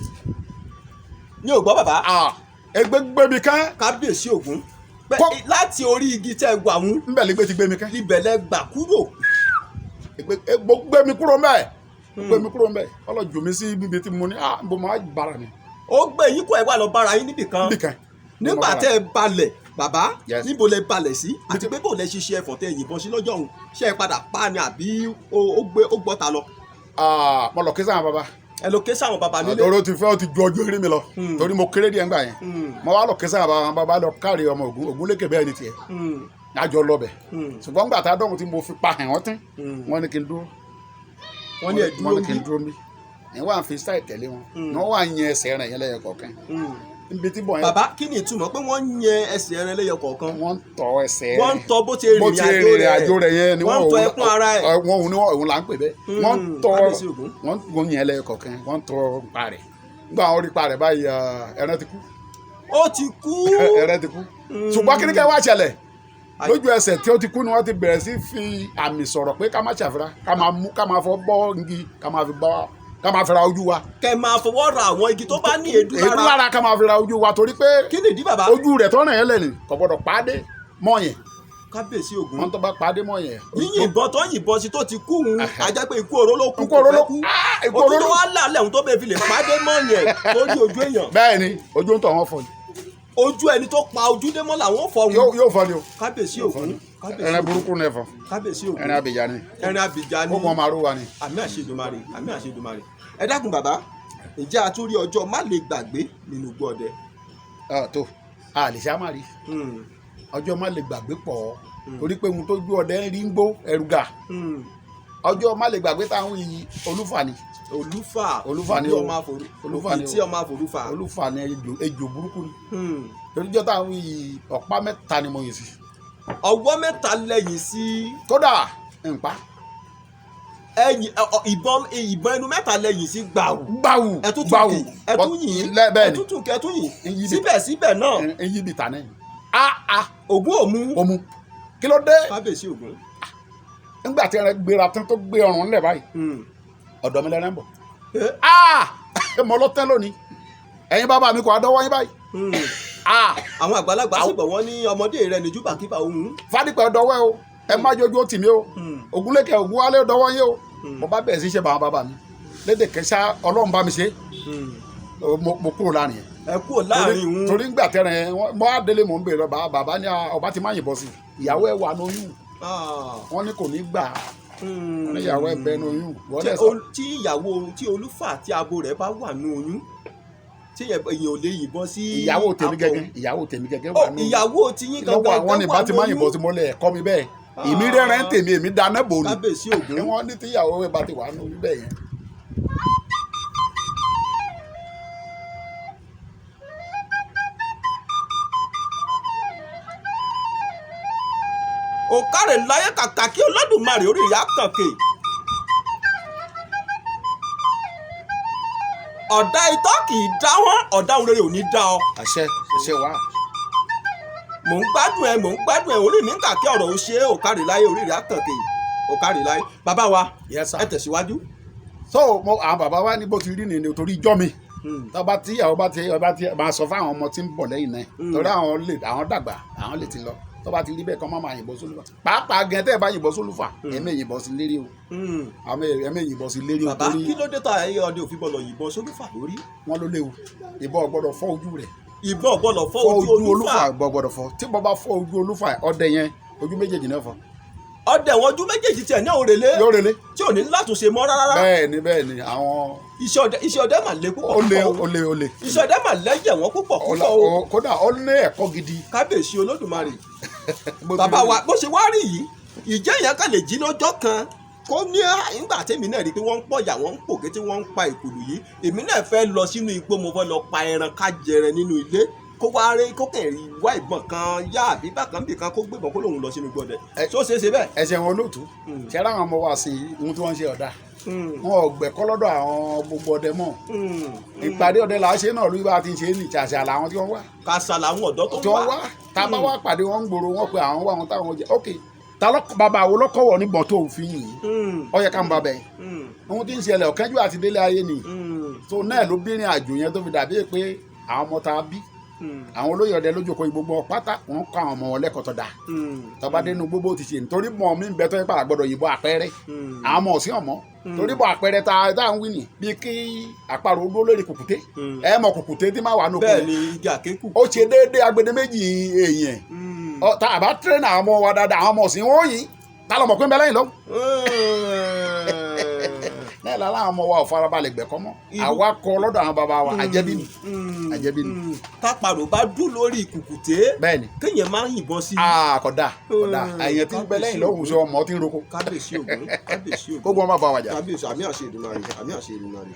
Speaker 1: ní ò gbọ́ bàbá.
Speaker 2: Ègbé gbé mi kán.
Speaker 1: kábíyèsí Ògún láti orí igi tẹ́ wà mú.
Speaker 2: Ńbẹ̀ lẹ́gbẹ́ ti gbé mi kán.
Speaker 1: ibẹ̀ lẹ gbà kúrò.
Speaker 2: Ègbó gbé mi kúrò ńbẹ̀. Gbé mi kúrò ńbẹ̀. Ọlọ́jù mi sí ibi tí mo ní bó máa bára mi.
Speaker 1: Ó gbé yín kó ẹ wá lọ bára yín níbìkan. Nígbà tẹ́ ẹ balẹ̀ bàbá níbo lẹ balẹ̀ sí àti pé bó lẹ ṣiṣẹ́ ẹ̀fọ̀n tẹ́ yìnbọn sí lọ́jọ́ ọ̀hún ṣé ẹ padà pa ni àbí ó gbọ́ta lọ.
Speaker 2: Mo lọ ké sáwọn baba.
Speaker 1: Ẹ lọ ké sáwọn baba nílé.
Speaker 2: Àtọ́rọ́ ti fẹ́ ó ti ju ọjọ́ eré mi lọ torí mo kéré díẹ̀ ńgbà yẹn. Mo wá lọ ké sáwọn baba lọ káre ọmọ Ògúnlékè bẹ́ẹ̀ ni tiẹ̀. Àjọ lọbẹ̀ ṣùgbọ́n gbà tá a dọ̀hún tí mo fi pa hàn wọ́n tán wọ́n ní kí n dúró.
Speaker 1: Wọ́n ní ẹ dúró
Speaker 2: mi. Ẹ̀ wá fi stáì tẹ̀lé wọn. Wọ́n wá yan ẹsẹ̀ rẹ̀ yẹn lẹ́yọ kọ̀ọ̀kan. Níbi tí bọ̀ yẹn. Bàbá
Speaker 1: kí ni ìtumọ̀ pé wọ́n yan ẹsẹ̀ rẹ̀ lẹ́yọ kọ̀ọ̀kan.
Speaker 2: Wọ́n tọ ẹsẹ̀ rẹ̀.
Speaker 1: Wọ́n tọ bó ti rìnrìn àjò rẹ̀
Speaker 2: yẹn ni
Speaker 1: wọ́n tọ ẹkún ara ẹ̀.
Speaker 2: Òun là ń pè bẹ́ẹ̀. Wọ́n yẹn lẹ́yọ kọ̀ọ̀kan wọ́n tọ pa rẹ̀. Nígbà wọn rí pa rẹ̀ báyìí ẹran ti kú.
Speaker 1: Ó ti kú.
Speaker 2: Ẹran ti kú. Ṣùgbọ́n kí ni kẹ́ wá ṣẹlẹ̀? Lójú ẹsẹ̀ tí ó ti kú ni wọ́n ti bẹ̀rẹ̀ sí fi àmì sọ̀rọ̀ pé ká má ṣàfira ká máa fọ bọ́ igi ká máa fi bọ́ ká máa fira ojú wa.
Speaker 1: Kẹ máa fọwọ́ ra àwọn igi tó bá ní èédú lára.
Speaker 2: Èédú lára ká máa fira ojú wa torí pé.
Speaker 1: Kí nìdí bàbá.
Speaker 2: Ojú rẹ̀ tọ́nà yẹn lẹ̀ ní kò gbọ́dọ̀ pàdé mọ́ yẹn.
Speaker 1: Kábíyèsí Ògún.
Speaker 2: Wọ́n tó bá pàdé mọ́ yẹn.
Speaker 1: Yíyìnbọn tó yìnbọn sí tó ti kú un ajá pé ikú oró ló kú.
Speaker 2: Ikú oró ló kú.
Speaker 1: Ojú tó wá lálẹ́ òun tó bẹ́ẹ̀ fi lè pàdé mọ́ yẹn lórí ojú èèyàn.
Speaker 2: Bẹ́ẹ̀ni ojú ń tọ̀ wọ́n fọ ni.
Speaker 1: Ojú ẹni tó pa ojú dé mọ́ làwọn fọ.
Speaker 2: Yóò fọ ni o.
Speaker 1: Kábíyèsí Ògún.
Speaker 2: Ẹran burúkú náà fọ.
Speaker 1: Kábíyèsí Ògún.
Speaker 2: Ẹran Abidjan ni.
Speaker 1: Ẹran Abidjan ni.
Speaker 2: Ó mọ ọmọ arúgbó ni.
Speaker 1: Àmì àṣedùmarè àmì àṣedùmarè. Ẹ dákun bàbá ǹjẹ́ a tún rí ọjọ́ má lè gbàgbé nínú igbó ọdẹ.
Speaker 2: Tó a lè ṣá má rí ọjọ́ má lè gbàgbé pọ̀ torí pé ohun tó ju ọdẹ ń rí ń gbó ẹrù gà ọjọ́ má lè gbàgbé táwọn yìí Olúfà ni. Olúfà ni
Speaker 1: tí ọmọ àforúfà.
Speaker 2: Olúfà ni ejò burúkú ni torí jọ́ táwọn yìí ọ̀pá mẹ́ta ni mo yìn sí.
Speaker 1: Ọwọ́ mẹ́ta lẹ́yìn sí.
Speaker 2: Kódà nǹpa.
Speaker 1: Ìbọn ẹnu mẹ́ta lẹ́yìn sí gbàù. ẹtún yìn síbẹ̀síbẹ̀ náà.
Speaker 2: eyín bìí tà náà.
Speaker 1: Ògún
Speaker 2: òmu kí ló dé.
Speaker 1: Kábíyèsí Ògún.
Speaker 2: nígbà tí ẹran gbéra tán tó gbé ọrùn ńlẹ̀ báyìí ọ̀dọ̀ mi lẹ́rìn bọ̀. mo lọ tẹ́ lónìí ẹ̀yin bàbá mi kò adọ́wọ́ yín báyìí.
Speaker 1: Àwọn àgbàlagbà sì bọ̀ wọ́n ní ọmọdé rẹ̀ ní júbàkíbà òun.
Speaker 2: Fádìpẹ́ ọ̀dọ́wọ́ o ẹ má jojú ó tì mí o Ògúnlékè Ògúnwálé ọ̀dọ́wọ́ yín o mo bá bẹ̀rẹ̀ sí ṣe bàbá mi lédè kẹsà Ọlọ́run bá mi ṣe mo kúrò láàrin yẹn.
Speaker 1: Ẹ kúrò láàrin òun.
Speaker 2: torí ńgbà tẹ́rẹ̀ mọ́ adélé mò ń bèrè lọ bàbá ní ọba ti má yìnbọn sí ìyàwó ẹ̀ wà lóyún wọ́n ní kò ní gbà wọ́n ní ìyàwó ẹ̀ bẹ́ẹ̀ lóyún.
Speaker 1: tí Olúfà tí abo rẹ̀ bá wà ní oyún tí èèyàn ò lè yìnbọn sí.
Speaker 2: ìyàwó tèmi gẹ́gẹ́ wà ní.
Speaker 1: ìyàwó tí yín gangan
Speaker 2: wà ní oyún. wọ́n ní bá ti má yìnbọn sí mọ́lẹ̀ ẹ̀kọ́ mi bẹ́ẹ̀ èmi rẹ́rẹ́ ń tèmi èmi dáná bò ní.
Speaker 1: Kábíyèsí Ògún.
Speaker 2: wọ́n ní tíyàwó ẹ̀ bá ti wà ní oyún bẹ́ẹ̀ yẹn.
Speaker 1: Òkàrè láyé kàkà kí Olódùmarè orí ìyá kànkè. Ọ̀dà itọ́ kì í dá wọn ọ̀dà òun rere ò ní dá ọ.
Speaker 2: àṣẹ wá.
Speaker 1: mò ń gbádùn ẹ orí mi ń kàkí ọ̀rọ̀ ò ṣe Òkàrè láyé orí ìyá kànkè Òkàrè láyé. Bàbá wa ẹ tẹ̀síwájú.
Speaker 2: so àwọn bàbá wa ní bó ti rí nìyẹn torí ijọ́ mi tọ́ba tí ìyàwó bá ti máa sọ fún àwọn ọmọ tí ń bọ̀ lẹ́yìn náà torí àwọn dàgbà àwọn lè ti lọ tọ́ba ti rí bẹ́ẹ̀ kọ́ máa yìnbọn sólùfà pàápàá gẹ̀ tẹ́ ẹ bá yìnbọn sólùfà ẹ̀mẹ́ yìnbọn sí lérí o ẹ̀mẹ́ yìnbọn sí lérí o.
Speaker 1: bàbá kí ló dé tá ẹyẹ ọdẹ òfin bọ̀lọ̀ yìnbọn sólùfà lórí.
Speaker 2: wọ́n ló léwu ìbọn ò gbọ́dọ̀ fọ́ ojú rẹ̀.
Speaker 1: ìbọn ò gbọ́dọ̀ fọ́ ojú Olúfà.
Speaker 2: gbọ́dọ̀ fọ́ tí bọ́ bá fọ́ ojú Olúfà ọdẹ yẹn ojú méjèèjì náà fọ́.
Speaker 1: ọdẹ wọn ojú méjèèjì tiẹ̀ ní òrèlé.
Speaker 2: yóò relé.
Speaker 1: tí ò ní látúnṣe mọ́ rárá.
Speaker 2: bẹ́ẹ̀ni àwọn.
Speaker 1: iṣẹ́ ọdẹ mà le púpọ̀.
Speaker 2: ó le.
Speaker 1: iṣẹ́ ọdẹ mà lẹ́jẹ̀ wọ́n púpọ̀ o.
Speaker 2: kódà ó ní ẹ̀kọ́ gidi.
Speaker 1: Kábíyèsí Olódùmarè. Bàbá wa bó ṣe wá rí yìí ìjẹ́ yẹn kàn lè jí lọ́jọ́ kan kó ní ìgbà tèmi náà rí i pé wọ́n ń pọ̀jà wọ́n ń pòkè tí wọ́n ń pa ìkùlù yìí èmi náà fẹ́ lọ sínú igbó mo fẹ́ lọ pa ẹran ká jẹrẹ nínú ilé kó wá rí kó kàn rí wá ìbọn kan yá àbí bákan bì kan kó gbébọn kó lòun lọ sínú igbó ọdẹ tó ṣeé ṣe bẹ́ẹ̀.
Speaker 2: ẹsẹ̀ wọn lóòtú ṣe ara àwọn ọmọ wa sí ohun tí wọ́n ṣe ọ̀dà wọn ò gbẹ̀kọ́ lọ́dọ̀ àwọn gbogbo ọdẹ mọ́ ìpàdé ọdẹ là á ṣe náà lórí bá a ti ṣe é ní ìṣàṣà làwọn tí wọ́n wá.
Speaker 1: kàṣà làwọn ọ̀dọ́ tó wá.
Speaker 2: tá a bá wá pàdé wọn ń gbòòrò wọn pé àwọn wá wọn táwọn jẹ ok bàbá wo lọ́kọ̀wọ̀ níbọn tó ń fi yìí ó yẹ ká ń babẹ̀ ohun tí ń ṣẹlẹ̀ ọ̀kẹ́jọ́ àti délé ayé ni tó náà ló bírin àjò yẹn tó fi dàbí pé àwọn ọmọ tá a bí àwọn olóyè ọdẹ lójókòó gbogbo pátá wọn kọ́ àwọn ọmọ wọn lẹ́kọ̀ọ́ tó dáa tọba dénú gbogbo ti ṣe nítorí mọ mi ń bẹ tó yẹ pé àgbọ́dọ̀ yìnbọn àpẹẹrẹ àwọn ọmọ ọ̀sìn ọmọ torí bọ àpẹẹrẹ tá à ń wí nì bí kí àparò ó dúró lórí kùkùté ẹ mọ kùkùté tí máa wà nù.
Speaker 1: bẹ́ẹ̀ ni igi àkékù.
Speaker 2: ó ṣe déédéé agbede méjì èèyàn tá a bá tírẹ́nì àwọn ọmọ wa dáadáa àwọn ọmọ ọ̀sìn wọn yìí tá lọ́mọ pé ń bẹ lẹ́yìn lọ́wọ́. náà lára àwọn ọmọ wa ò farabalẹ̀ gbẹ̀kọ́ mọ́ àwa kọ lọ́dọ̀ àwọn bàbá wa àjẹbí ni.
Speaker 1: táparò bá dún lórí kùkùté kéèyàn máa ń yìnbọn sí.
Speaker 2: kódà àyàn tí ń bẹ lẹ́yìn lọ́wọ́ sọ ọmọ tí ń roko.
Speaker 1: kábíyèsí ògún kábíyèsí ògún.
Speaker 2: kó gbọ́n má bá wa jà.
Speaker 1: kábíyèsí àmì àṣẹ Èdùmàrè àmì àṣẹ Èdùmàrè.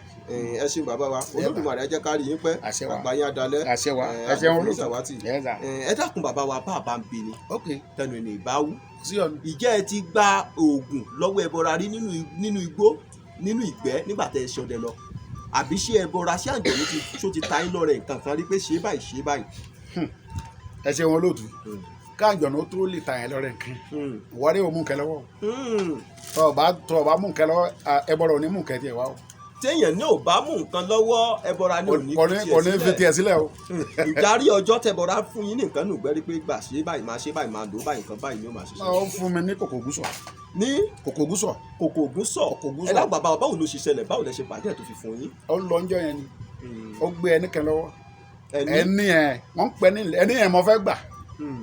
Speaker 1: ẹ ṣeun bàbá wa Olódùmarè ẹ jẹ́ ká rí yín pẹ́ àgbáyé adalẹ́ ẹ dákun bàbá wa bá a bá ń bi ni tẹnu ẹni ìbáwú. ìjẹ́ ẹ ti gba oògùn lọ́wọ́ ẹbọra rí nínú igbó nínú ìgbẹ́ nígbà tẹ́ ẹ ṣọdẹ lọ àbí ṣé ẹbọra ṣé àjọ̀nú ṣó ti ta yín lọ́rẹ nǹkan kan rí pé ṣe báyìí ṣe báyìí.
Speaker 2: ẹ ṣe wọn lóòtú káàjọ̀nú tó lè ta yẹn lọ́rẹ nǹkan wọlé ò mú nǹkan lọ́wọ́ tọ́ ọ bá mú nǹkan lọ́wọ́ ẹbọra ò ní mú nǹkan tiẹ̀ wá o.
Speaker 1: téèyàn ní ò bá mú nǹkan lọ́wọ́ ẹbọra ní ò ní
Speaker 2: fi tiẹ̀ sílẹ̀ o.
Speaker 1: ìdarí ọjọ́ tẹbọra fún yín nìkan nù gbẹ́rí pé gbà ṣe báyìí máa ṣe báyìí máa lò báyìí nǹkan báyìí ni ó máa ṣe.
Speaker 2: ó fún mi ní kòkò gúsọ̀.
Speaker 1: ní
Speaker 2: kòkò gúsọ̀.
Speaker 1: kòkò gúsọ̀ ẹ dábàá bàbá báwo ló ṣe ṣẹlẹ̀ báwo lẹ ṣe pàdé ẹ̀ tó fi fún yín.
Speaker 2: ó ń lọ ọjọ́ yẹn ni ó gbé ẹni kan lọ́wọ́ ẹni yẹn wọ́n ń pẹ́ ní ẹni yẹn mo fẹ́ gbà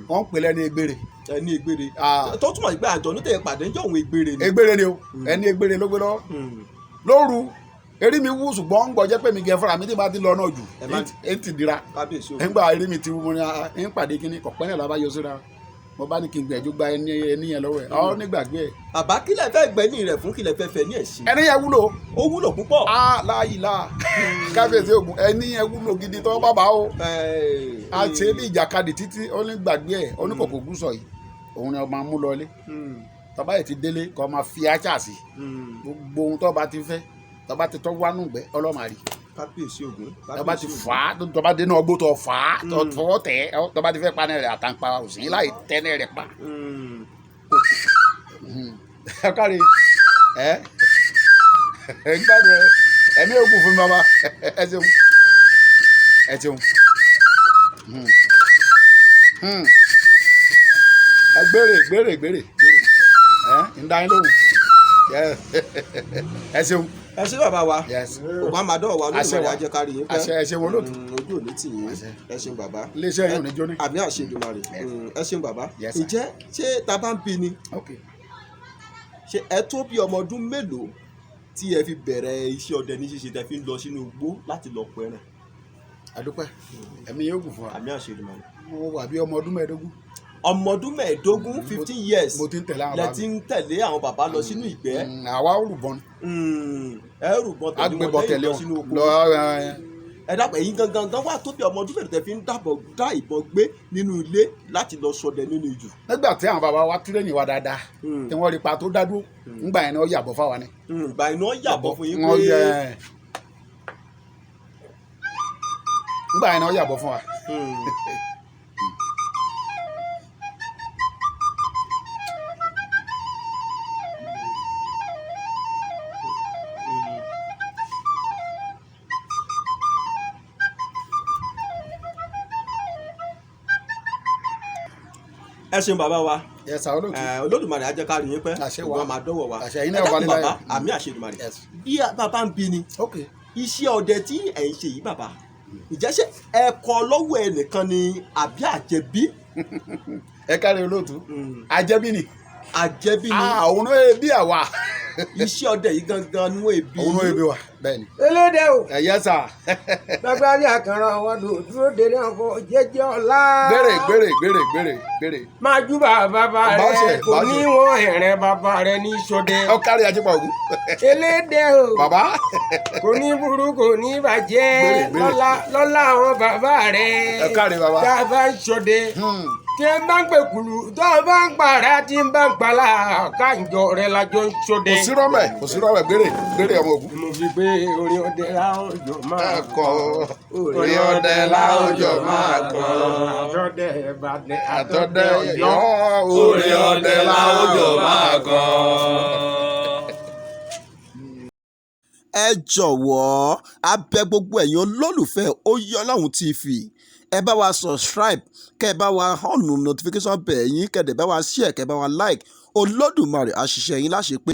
Speaker 2: wọ́n ń pè lẹ́ni egbére.
Speaker 1: ẹni egbére tó túmọ̀ sí pé àjọ̀nú tẹ̀ pàdé ń jọ òun egbére ni.
Speaker 2: egbére ni o ẹni egbére ló gbé lọ́wọ́ lóru eri mi wú ṣùgbọ́n ń gbọ́jẹ́ pé mi gẹ fúnra mi tí bá ti lọ náà jù ẹ ti dira nígbà eri mi ti wú mo ní ń pàdé kínní kọ̀pẹ́ náà lábá yọ síra mo bá ní kí n gbẹ̀jú gba ẹni yẹn lọ́wọ́ ẹ̀ ọ́ nígbàgbé ẹ̀.
Speaker 1: bàbá kílẹ̀ fẹ́ gbẹ́ni rẹ̀ fún kílẹ̀ fẹ́ fẹ́ ní ẹ̀sìn.
Speaker 2: ẹni yẹn wúlò.
Speaker 1: ó wúlò púpọ̀.
Speaker 2: láàyè káfíńsì ògùn ẹni yẹn wúlò gidi tó bàbá o. a ṣe ní ìjàkadì títí ó ní gbàgbé ẹ̀ ó ní kòkò gúsọ̀ yìí òun ni ọmọ mú lọlé tọ́ba yìí ti délé kọ́ máa fi áṣà sí gbogbo ohun tọ́ba ti fẹ́ tọ́ba ti tọ́ wánú gbẹ́ ọlọ́màrí.
Speaker 1: kábíyèsí ògún.
Speaker 2: tọ́ba ti fà á tọ́ba dénú ọgbó tó fà á tọ́wọ́ tẹ̀ tọ́ba ti fẹ́ pa náà rẹ̀ àtàǹpà òsì yín láì tẹ́ náà rẹ̀ pa. ẹ káre ẹ gbádùn ẹ ẹmí ògùn fún mi bàbá ẹ ṣeun ẹ ṣeun gbére ń dá yín lóhùn ẹ ṣeun.
Speaker 1: ẹ ṣé bàbá wa ògùn amadọ wa Olódùmarè ajẹkárí yín pẹ́
Speaker 2: ẹ ṣeun olóòtú
Speaker 1: ojú òní tì yín ẹ ṣeun bàbá
Speaker 2: iléeṣẹ́ yìí ò ní jóná
Speaker 1: àmì àṣẹ Èdùmàrè ẹ ṣeun bàbá ǹjẹ́ ṣé ta bá ń bí ni ṣé ẹ tó bí ọmọ ọdún mélòó tí ẹ fi bẹ̀rẹ̀ iṣẹ́ ọdẹ ní ṣíṣe tẹ fi ń lọ sínú igbó láti lọ pẹran.
Speaker 2: àdúpẹ́ ẹ̀mí yóò gùn fún wa
Speaker 1: àmì àṣẹ Èdùmàrè.
Speaker 2: mo wà bí ọmọ ọdún mẹ́ẹ̀ẹ́dógún.
Speaker 1: ọmọ ọdún mẹ́ẹ̀ẹ́dógún 15 years
Speaker 2: mo ti ń tẹ̀lé àwọn bàbá
Speaker 1: lẹ ti ń tẹ̀lé àwọn bàbá lọ sínú ìgbẹ́.
Speaker 2: àwa ò rùbọn.
Speaker 1: ẹ rùbọn tẹ̀lé wọn lẹ́yìn lọ sínú oko. ẹ dàpọ̀ ẹ̀yin gangan wà tó bí ọmọ ọdún mẹ́ẹ̀ẹ́dógún tẹ fi ń dá ìbọn gbé nínú ilé láti lọ ṣọdẹ nínú ijù.
Speaker 2: nígbà tí àwọn bàbá wa tírẹ̀nì wa dáadáa tí wọ́n rí pa tó dádúró ńgbà yẹn ni wọ́n yàbọ̀ fáwa ni.
Speaker 1: ìgbà yẹn ni wọ́n yàbọ̀ fún yín pé.
Speaker 2: ńgbà yẹn ni wọ́n yàbọ̀ fún wa.
Speaker 1: ẹ ṣeun bàbá wa
Speaker 2: Olódùmarè
Speaker 1: ajẹkárí yín pẹ́ ògùn máa dọ́wọ́ wa
Speaker 2: ẹ dákun
Speaker 1: bàbá àmì àṣẹ Èdùmàrè bí bàbá ń bí ni iṣẹ́ ọdẹ tí ẹ̀ ń ṣe yìí bàbá ìjẹ́sẹ̀ ẹ̀kọ́ lọ́wọ́ ẹnìkan ni àbí àjẹbí.
Speaker 2: ẹ káre olóòtú àjẹbí ni.
Speaker 1: àjẹbí ni.
Speaker 2: òun ló bí àwa.
Speaker 1: iṣẹ́ ọdẹ yìí gangan ni wọ́n ebi.
Speaker 2: òun ló ebi wa bẹ́ẹ̀ ni.
Speaker 3: elédè o.
Speaker 2: ẹ yẹ sà.
Speaker 3: bàbá rí àkàrà àwọn dúró de náà fọ jẹjẹ ọlá.
Speaker 2: gbére.
Speaker 3: máa jú bàbá rẹ kò ní wọn ẹrẹ bàbá rẹ ní sọdẹ.
Speaker 2: ọ kárí ajẹpọ ògùn.
Speaker 3: elédè o.
Speaker 2: bàbá.
Speaker 3: kò ní burú kò ní bàjẹ́ lọ́lá àwọn bàbá rẹ.
Speaker 2: ẹ kárí bàbá.
Speaker 3: tá a bá ń sọdẹ. tí n bá ń pè kùlù tó o bá ń pàrà tí n bá ń palà káàjọ rẹ lájọ ń sọdẹ.
Speaker 2: kò sí rọmẹ gbére ọmọ ògùn.
Speaker 3: mo fi pé orin ọdẹ láwùjọ máa
Speaker 2: kọ orin ọdẹ láwùjọ máa kọ
Speaker 3: àtọdẹ ìbàdàn
Speaker 2: àtọdẹ Ọ̀yọ́ orin ọdẹ láwùjọ máa kọ.
Speaker 1: ẹ jọ̀wọ́ a bẹ̀ gbogbo ẹ̀yin olólùfẹ́ Oyè Ọlọ́run TV ẹ bá wa subscribe kẹ́ ẹ bá wa on notification bell yín kẹ́ ẹ dẹ̀ bá wa share kẹ́ ẹ bá wa like Olódùmarè á ṣiṣẹ́ yín láṣepé.